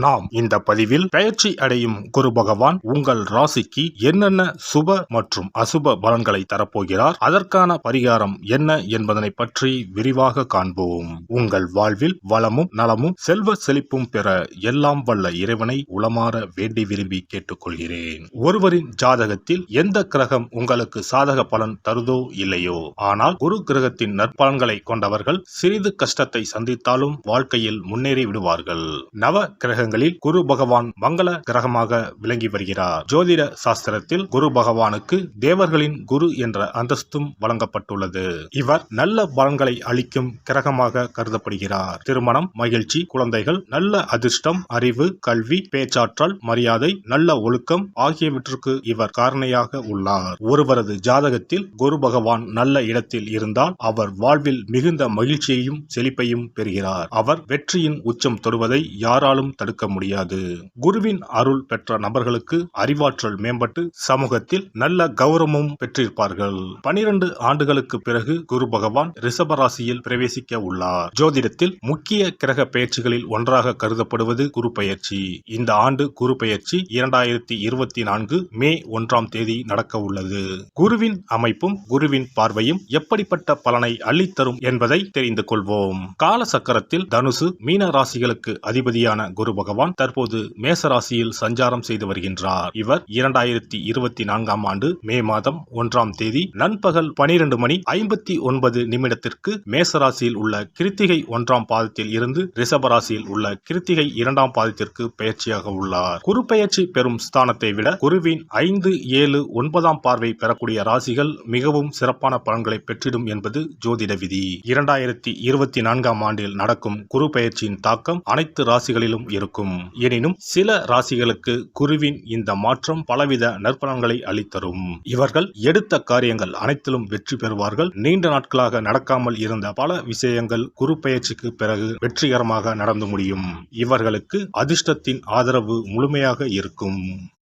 நாம் இந்த பதிவில் பெயர்ச்சி அடையும் குரு பகவான் உங்கள் ராசிக்கு என்னென்ன சுப மற்றும் அசுப பலன்களை தரப்போகிறார், அதற்கான பரிகாரம் என்ன என்பதனை பற்றி விரிவாக காண்போம். உங்கள் வாழ்வில் வளமும் நலமும் செல்வ செழிப்பும் பெற எல்லாம் வல்ல இறைவனை உளமாற வேண்டி விரும்பி கேட்டுக்கொள்கிறேன். ஒருவரின் ஜாதகத்தில் எந்த கிரகம் உங்களுக்கு சாதக பலன் தருதோ இல்லையோ, ஆனால் குரு கிரகத்தின் நற்பலன்களை கொண்டவர்கள் சிறிது கஷ்டத்தை சந்தித்தாலும் வாழ்க்கையில் முன்னேறி விடுவார்கள். நவ கிரகங்களில் குரு பகவான் மங்கள கிரகமாக விளங்கி வருகிறார். ஜோதிட சாஸ்திரத்தில் குரு பகவானுக்கு தேவர்களின் குரு என்ற அந்தஸ்தும் வழங்கப்பட்டுள்ளது. இவர் நல்ல பலன்களை அளிக்கும் கிரகமாக கருதப்படுகிறார். திருமணம், மகிழ்ச்சி, குழந்தைகள், நல்ல அதிர்ஷ்டம், அறிவு, கல்வி, பேச்சாற்றல், மரியாதை, நல்ல ஒழுக்கம் ஆகியவற்றுக்கு இவர் காரணியாக உள்ளார். ஒருவரது ஜாதகத்தில் குரு பகவான் நல்ல இடத்தில் இருந்தால் அவர் வாழ்வில் மிகுந்த மகிழ்ச்சியையும் செழிப்பையும் பெறுகிறார். அவர் வெற்றியின் உச்சம் தொடுவதை யாராலும் தடுக்க முடியாது. குருவின் அருள் பெற்ற நபர்களுக்கு அறிவாற்றல் மேம்பட்டு சமூகத்தில் நல்ல கௌரவமும் பெற்றிருப்பார்கள். 12 ஆண்டுகளுக்கு பிறகு குரு பகவான் ரிஷப ராசியில் பிரவேசிக்க உள்ளார். ஜோதிடத்தில் முக்கிய கிரக பெயர்ச்சிகளில் ஒன்றாக கருதப்படுவது குரு பெயர்ச்சி. இந்த ஆண்டு குரு பெயர்ச்சி 2024 மே 1ஆம் தேதி நடக்க உள்ளது. குருவின் அமைப்பும் குருவின் பார்வையும் எப்படிப்பட்ட பலனை அள்ளித்தரும் என்பதை தெரிந்து கொள்வோம். கால சக்கரத்தில் தனுசு, மீன ராசிகளுக்கு அதிபதியான குரு பகவான் தற்போது மேச ராசியில் சஞ்சாரம் செய்து வருகின்றார். இவர் 2024ஆம் ஆண்டு மே மாதம் 1ஆம் தேதி நண்பகல் 12:59 மேச ராசியில் உள்ள கிருத்திகை 1ஆம் பாதத்தில் இருந்து ரிஷப ராசியில் உள்ள கிருத்திகை 2ஆம் பாதத்திற்கு பெயர்ச்சியாக உள்ளார். குரு பெயர்ச்சி பெறும் ஸ்தானத்தை விட குருவின் 5, 7, 9ஆம் பார்வை பெறக்கூடிய ராசிகள் மிகவும் சிறப்பான பலன்களை பெற்றிடும் என்பது ஜோதிட விதி. 2024ஆம் ஆண்டில் நடக்கும் குரு பெயர்ச்சியின் தாக்கம் அனைத்து ராசிகளிலும் இருக்கும். எனினும் சில ராசிகளுக்கு குருவின் இந்த மாற்றம் பலவித நற்பலன்களை அளித்தரும். இவர்கள் எடுத்த காரியங்கள் அனைத்திலும் வெற்றி பெறுவார்கள். நீண்ட நாட்களாக நடக்காமல் இருந்த பல விஷயங்கள் குரு பெயர்ச்சிக்கு பிறகு வெற்றிகரமாக நடந்து முடியும். இவர்களுக்கு அதிர்ஷ்டத்தின் ஆதரவு முழுமையாக இருக்கும்.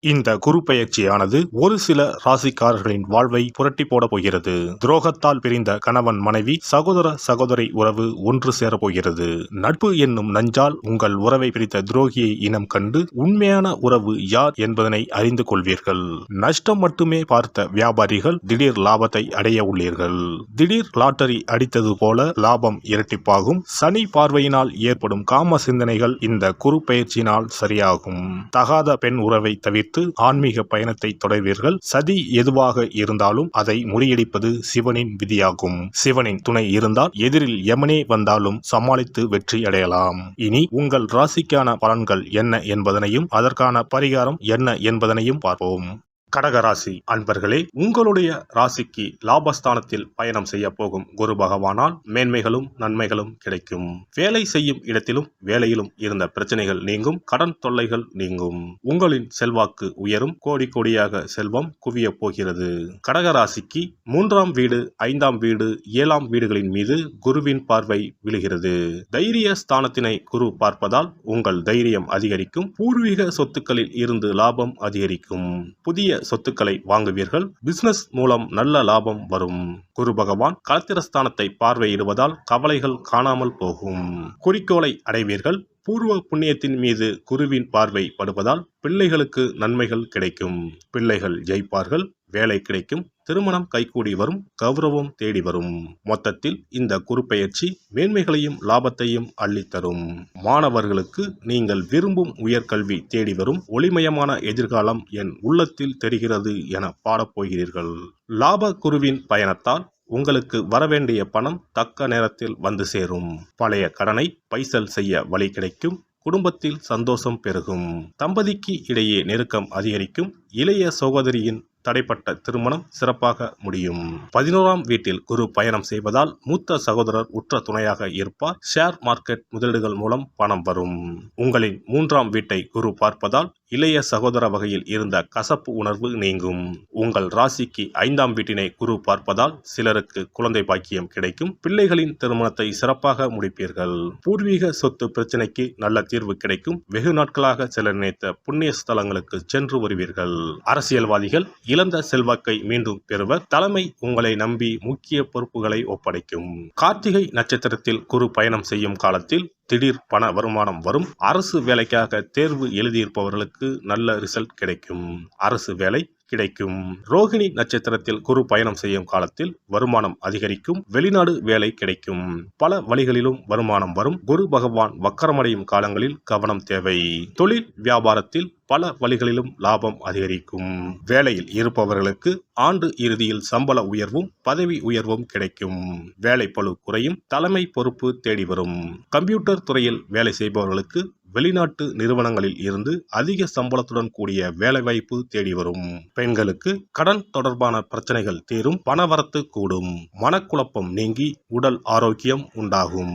இந்த குரு பெயர்ச்சியானது ஒரு சில ராசிக்காரர்களின் வாழ்வை புரட்டி போட போகிறது. துரோகத்தால் பிரிந்த கணவன் மனைவி, சகோதர சகோதரி உறவு ஒன்று சேரப் போகிறது. நட்பு என்னும் நஞ்சால் உங்கள் உறவை பிரித்த துரோகியை இனம் கண்டு உண்மையான உறவு யார் என்பதனை அறிந்து கொள்வீர்கள். நஷ்டம் மட்டுமே பார்த்த வியாபாரிகள் திடீர் லாபத்தை அடைய உள்ளீர்கள். திடீர் லாட்டரி அடித்தது போல லாபம் இரட்டிப்பாகும். சனி பார்வையினால் ஏற்படும் காம சிந்தனைகள் இந்த குரு பெயர்ச்சியினால் சரியாகும். தகாத பெண் உறவை தவிர்த்து ஆன்மீக பயணத்தை தொடர்வீர்கள். சதி எதுவாக இருந்தாலும் அதை முறியடிப்பது சிவனின் விதியாகும். சிவனின் துணை இருந்தால் எதிரில் யமனே வந்தாலும் சமாளித்து வெற்றி அடையலாம். இனி உங்கள் ராசிக்கான பலன்கள் என்ன என்பதனையும் அதற்கான பரிகாரம் என்ன என்பதனையும் பார்ப்போம். கடகராசி அன்பர்களே, உங்களுடைய ராசிக்கு லாபஸ்தானத்தில் பயணம் செய்ய போகும் குரு பகவானால் மேன்மைகளும் நன்மைகளும் கிடைக்கும். வேலை செய்யும் இடத்திலும் வேலையிலும் இருந்த பிரச்சனைகள் நீங்கும். கடன் தொல்லைகள் நீங்கும். உங்களின் செல்வாக்கு உயரும். கோடி கோடியாக செல்வம் குவிய போகிறது. கடகராசிக்கு 3ஆம் வீடு, 5ஆம் வீடு, 7ஆம் வீடுகளின் மீது குருவின் பார்வை விழுகிறது. தைரிய ஸ்தானத்தினை குரு பார்ப்பதால் உங்கள் தைரியம் அதிகரிக்கும். பூர்வீக சொத்துக்களில் இருந்து லாபம் அதிகரிக்கும். புதிய சொத்துக்களை வாங்குவீர்கள். பிசினஸ் மூலம் நல்ல லாபம் வரும். குரு பகவான் களத்திரஸ்தானத்தை பார்வையிடுவதால் கவலைகள் காணாமல் போகும். குறிக்கோளை அடைவீர்கள். பூர்வ புண்ணியத்தின் மீது குருவின் பார்வை படுவதால் பிள்ளைகளுக்கு நன்மைகள் கிடைக்கும். பிள்ளைகள் ஜெயிப்பார்கள். வேலை கிடைக்கும். திருமணம் கைகூடி வரும். கௌரவம் தேடி வரும். மொத்தத்தில் இந்த குரு பெயர்ச்சி மேன்மைகளையும் லாபத்தையும் அள்ளித்தரும். மாணவர்களுக்கு நீங்கள் விரும்பும் உயர்கல்வி தேடி வரும். ஒளிமயமான எதிர்காலம் என் உள்ளத்தில் தெரிகிறது என பாடப்போகிறீர்கள். லாப குருவின் பயணத்தால் உங்களுக்கு வரவேண்டிய பணம் தக்க நேரத்தில் வந்து சேரும். பழைய கடனை பைசல் செய்ய வழி கிடைக்கும். குடும்பத்தில் சந்தோஷம் பெருகும். தம்பதிக்கு இடையே நெருக்கம் அதிகரிக்கும். இளைய சகோதரியின் தடைப்பட்ட திருமணம் சிறப்பாக முடியும். 11ஆம் வீட்டில் குரு பயணம் செய்வதால் மூத்த சகோதரர் உற்ற துணையாக இருப்பார். ஷேர் மார்க்கெட் முதலீடுகள் மூலம் பணம் வரும். உங்களின் 3ஆம் வீட்டை குரு பார்ப்பதால் இளைய சகோதர வகையில் இருந்த கசப்பு உணர்வு நீங்கும். உங்கள் ராசிக்கு 5ஆம் வீட்டினை குரு பார்ப்பதால் சிலருக்கு குழந்தை பாக்கியம் கிடைக்கும். பிள்ளைகளின் திருமணத்தை சிறப்பாக முடிப்பீர்கள். பூர்வீக சொத்து பிரச்சனைக்கு நல்ல தீர்வு கிடைக்கும். வெகு நாட்களாக செல்ல நினைத்த புண்ணிய ஸ்தலங்களுக்கு சென்று வருவீர்கள். அரசியல்வாதிகள் இழந்த செல்வாக்கை மீண்டும் பெறுவர். தலைமை உங்களை நம்பி முக்கிய பொறுப்புகளை ஒப்படைக்கும். கார்த்திகை நட்சத்திரத்தில் குரு பயணம் செய்யும் காலத்தில் திடீர் பண வருமானம் வரும். அரசு வேலைக்காக தேர்வு எழுதியிருப்பவர்களுக்கு நல்ல ரிசல்ட் கிடைக்கும். அரசு வேலை கிடைக்கும். ரோகிணி நட்சத்திரத்தில் குரு பயணம் செய்யும் காலத்தில் வருமானம் அதிகரிக்கும். வெளிநாடு வேலை கிடைக்கும். பல வழிகளிலும் வருமானம் வரும். குரு பகவான் வக்கரமடையும் காலங்களில் கவனம் தேவை. தொழில் வியாபாரத்தில் பல வழிகளிலும் லாபம் அதிகரிக்கும். வேலையில் இருப்பவர்களுக்கு ஆண்டு இறுதியில் சம்பள உயர்வும் பதவி உயர்வும் கிடைக்கும். வேலைப்பளு குறையும். தலைமை பொறுப்பு தேடி வரும். கம்ப்யூட்டர் துறையில் வேலை செய்பவர்களுக்கு வெளிநாட்டு நிறுவனங்களில் இருந்து அதிக சம்பளத்துடன் கூடிய வேலைவாய்ப்பு தேடி வரும். பெண்களுக்கு கடன் தொடர்பான பிரச்சனைகள் தீரும். பணவரத்து கூடும். மனக்குழப்பம் நீங்கி உடல் ஆரோக்கியம் உண்டாகும்.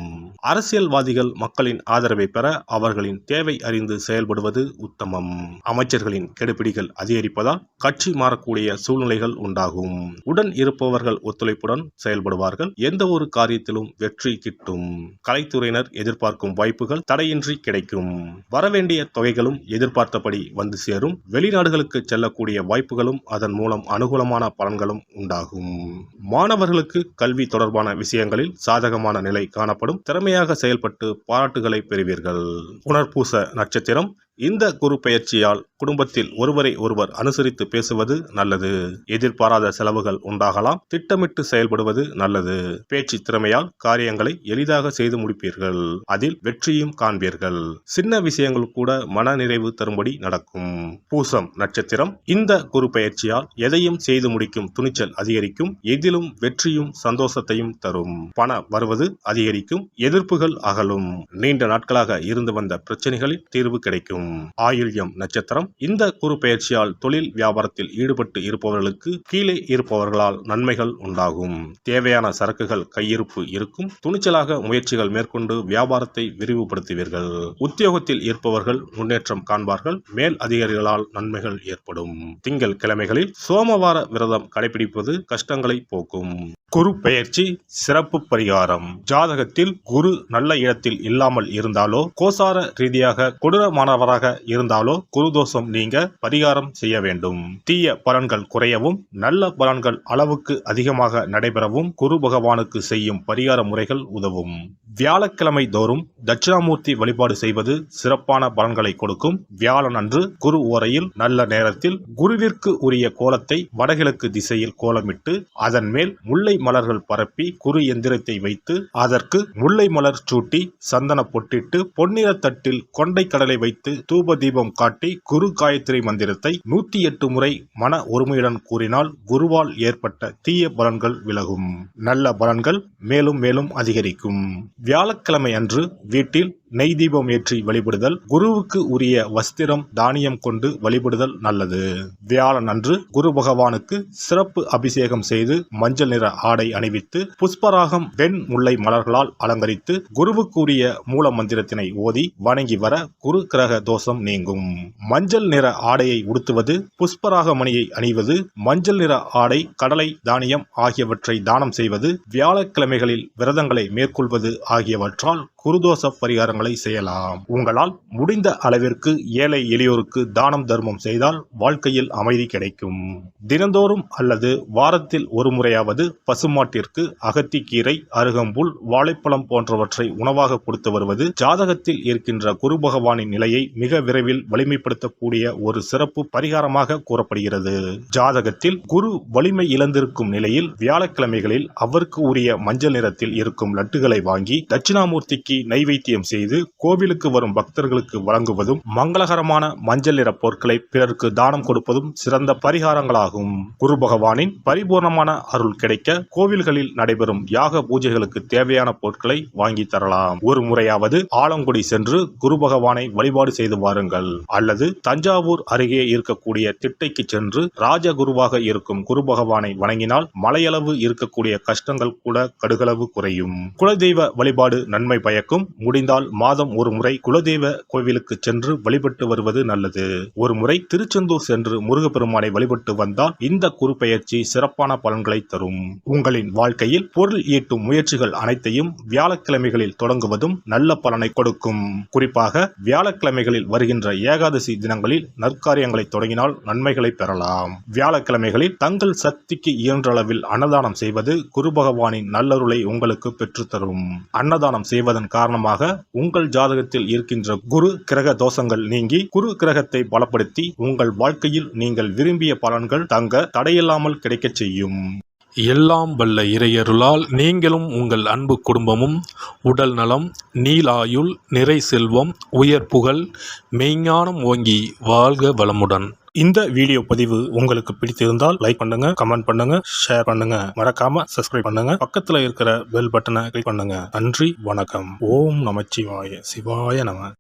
அரசியல்வாதிகள் மக்களின் ஆதரவை பெற அவர்களின் தேவை அறிந்து செயல்படுவது உத்தமம். அமைச்சர்களின் கெடுபிடிகள் அதிகரிப்பதால் கட்சி மாறக்கூடிய சூழ்நிலைகள் உண்டாகும். உடன் இருப்பவர்கள் ஒத்துழைப்புடன் செயல்படுவார்கள். எந்த ஒரு காரியத்திலும் வெற்றி கிட்டும். கலைத்துறையினர் எதிர்பார்க்கும் வாய்ப்புகள் தடையின்றி கிடைக்கும். வரவேண்டிய தொகைகளும் எதிர்பார்த்தபடி வந்து சேரும். வெளிநாடுகளுக்கு செல்லக்கூடிய வாய்ப்புகளும் அதன் மூலம் அனுகூலமான பலன்களும் உண்டாகும். மாணவர்களுக்கு கல்வி தொடர்பான விஷயங்களில் சாதகமான நிலை காணப்படும். திறமையாக செயல்பட்டு பாராட்டுகளை பெறுவீர்கள். புனர்பூச நட்சத்திரம். இந்த குரு பெயர்ச்சியால் குடும்பத்தில் ஒருவரை ஒருவர் அனுசரித்து பேசுவது நல்லது. எதிர்பாராத செலவுகள் உண்டாகலாம். திட்டமிட்டு செயல்படுவது நல்லது. பேச்சு திறமையால் காரியங்களை எளிதாக செய்து முடிப்பீர்கள். அதில் வெற்றியும் காண்பீர்கள். சின்ன விஷயங்கள் கூட மன நிறைவு தரும்படி நடக்கும். பூசம் நட்சத்திரம். இந்த குரு பெயர்ச்சியால் எதையும் செய்து முடிக்கும் துணிச்சல் அதிகரிக்கும். எதிலும் வெற்றியும் சந்தோஷத்தையும் தரும். பண வருவது அதிகரிக்கும். எதிர்ப்புகள் அகலும். நீண்ட நாட்களாக இருந்து வந்த பிரச்சனைகளில் தீர்வு கிடைக்கும். ஆயுள்யம் நட்சத்திரம். இந்த குரு பெயர்ச்சியால் தொழில் வியாபாரத்தில் ஈடுபட்டு இருப்பவர்களுக்கு கீழே இருப்பவர்களால் நன்மைகள் உண்டாகும். தேவையான சரக்குகள் கையிருப்பு இருக்கும். துணிச்சலாக முயற்சிகள் மேற்கொண்டு வியாபாரத்தை விரிவுபடுத்துவீர்கள். உத்தியோகத்தில் இருப்பவர்கள் முன்னேற்றம் காண்பார்கள். மேல் அதிகாரிகளால் நன்மைகள் ஏற்படும். திங்கள் கிழமைகளில் சோமவார விரதம் கடைபிடிப்பது கஷ்டங்களை போக்கும். குரு பெயர்ச்சி சிறப்பு பரிகாரம். ஜாதகத்தில் குரு நல்ல இடத்தில் இல்லாமல் இருந்தாலோ கோசார ரீதியாக கொடூரமானவராக இருந்தாலோ குரு தோஷம் நீங்க பரிகாரம் செய்ய வேண்டும். தீய பலன்கள் குறையவும் நல்ல பலன்கள் அளவுக்கு அதிகமாக நடைபெறவும் குரு பகவானுக்கு செய்யும் பரிகார முறைகள் உதவும். வியாழக்கிழமை தோறும் தட்சிணாமூர்த்தி வழிபாடு செய்வது சிறப்பான பலன்களை கொடுக்கும். வியாழன் அன்று குரு ஓரையில் நல்ல நேரத்தில் குருவிற்கு உரிய கோலத்தை வடகிழக்கு திசையில் கோலமிட்டு அதன் மேல் முல்லை மலர்கள் பரப்பி குரு எந்திரத்தை வைத்து அதற்கு முல்லை மலர் சூட்டி சந்தன பொட்டிட்டு பொன்னிற தட்டில் கொண்டை கடலை வைத்து தூப தீபம் காட்டி குரு காயத்ரி மந்திரத்தை 108 முறை மன ஒருமையுடன் கூறினால் குருவால் ஏற்பட்ட தீய பலன்கள் விலகும். நல்ல பலன்கள் மேலும் மேலும் அதிகரிக்கும். வியாழக்கிழமை அன்று வீட்டில் நெய் தீபம் ஏற்றி வழிபடுதல். குருவுக்கு உரிய வஸ்திரம் தானியம் கொண்டு வழிபடுதல் நல்லது. வியாழன் அன்று குரு பகவானுக்கு சிறப்பு அபிஷேகம் செய்து மஞ்சள் நிற ஆடை அணிவித்து புஷ்பராகம் வெண் முல்லை மலர்களால் அலங்கரித்து குருவுக்கு உரிய மூல மந்திரத்தினை ஓதி வணங்கி வர குரு கிரக தோஷம் நீங்கும். மஞ்சள் நிற ஆடையை உடுத்துவது, புஷ்பராக மணியை அணிவது, மஞ்சள் நிற ஆடை, கடலை, தானியம் ஆகியவற்றை தானம் செய்வது, வியாழக்கிழமைகளில் விரதங்களை மேற்கொள்வது ஆகியவற்றால் குருதோஷ பரிகாரங்களை செய்யலாம். உங்களால் முடிந்த அளவிற்கு ஏழை எளியோருக்கு தானம் தர்மம் செய்தால் வாழ்க்கையில் அமைதி கிடைக்கும். தினந்தோறும் அல்லது வாரத்தில் ஒரு முறையாவது பசுமாட்டிற்கு அகத்திக்கீரை, அருகம்புல், வாழைப்பழம் போன்றவற்றை உணவாக கொடுத்து வருவது ஜாதகத்தில் இருக்கின்ற குரு பகவானின் நிலையை மிக விரைவில் வலிமைப்படுத்தக்கூடிய ஒரு சிறப்பு பரிகாரமாக கூறப்படுகிறது. ஜாதகத்தில் குரு வலிமை இழந்திருக்கும் நிலையில் வியாழக்கிழமைகளில் அவருக்கு உரிய மஞ்சள் நிறத்தில் இருக்கும் லட்டுகளை வாங்கி தட்சிணாமூர்த்திக்கு நைவேத்தியம் செய்து கோவிலுக்கு வரும் பக்தர்களுக்கு வழங்குவதும் மங்களகரமான மஞ்சள் நிற பொருட்களை பிறருக்கு தானம் கொடுப்பதும் சிறந்த பரிகாரங்களாகும். குரு பகவானின் பரிபூர்ணமான அருள் கிடைக்க கோவில்களில் நடைபெறும் யாக பூஜைகளுக்கு தேவையான பொருட்களை வாங்கி தரலாம். ஒரு முறையாவது ஆலங்குடி சென்று குரு பகவானை வழிபாடு செய்து வாருங்கள். அல்லது தஞ்சாவூர் அருகே இருக்கக்கூடிய திட்டைக்கு சென்று ராஜகுருவாக இருக்கும் குரு பகவானை வணங்கினால் மலையளவு இருக்கக்கூடிய கஷ்டங்கள் கூட கடுகளவு குறையும். குலதெய்வ வழிபாடு நன்மை பயக்கும். கிடைக்கும். முடிந்தால் மாதம் ஒரு முறை குலதெய்வ கோவிலுக்கு சென்று வழிபட்டு வருவது நல்லது. ஒரு முறை திருச்செந்தூர் சென்று முருகப்பெருமானை வழிபட்டு வந்தால் இந்த குரு பெயர்ச்சி சிறப்பான பலன்களை தரும். உங்களின் வாழ்க்கையில் பொருள் ஈட்டும் முயற்சிகள் அனைத்தையும் வியாழக்கிழமைகளில் தொடங்குவதும் நல்ல பலனை கொடுக்கும். குறிப்பாக வியாழக்கிழமைகளில் வருகின்ற ஏகாதசி தினங்களில் நற்காரியங்களை தொடங்கினால் நன்மைகளை பெறலாம். வியாழக்கிழமைகளில் தங்கள் சக்திக்கு இயன்றளவில் அன்னதானம் செய்வது குரு பகவானின் நல்லருளை உங்களுக்கு பெற்றுத்தரும். அன்னதானம் செய்வதன் காரணமாக உங்கள் ஜாதகத்தில் இருக்கின்ற குரு கிரக தோஷங்கள் நீங்கி குரு கிரகத்தை பலப்படுத்தி உங்கள் வாழ்க்கையில் நீங்கள் விரும்பிய பலன்கள் தங்க தடையில்லாமல் கிடைக்கச் செய்யும். எல்லாம் வல்ல இறையருளால் நீங்களும் உங்கள் அன்பு குடும்பமும் உடல் நலம், நீலாயுள், நிறை செல்வம், உயர் புகழ், மெய்ஞானம் ஓங்கி வாழ்க வளமுடன். இந்த வீடியோ பதிவு உங்களுக்கு பிடித்திருந்தால் லைக் பண்ணுங்க, கமெண்ட் பண்ணுங்க, ஷேர் பண்ணுங்க, மறக்காம சப்ஸ்கிரைப் பண்ணுங்க, பக்கத்துல இருக்கிற பெல் பட்டனை கிளிக் பண்ணுங்க. நன்றி, வணக்கம். ஓம் நமச்சிவாய. சிவாய நம.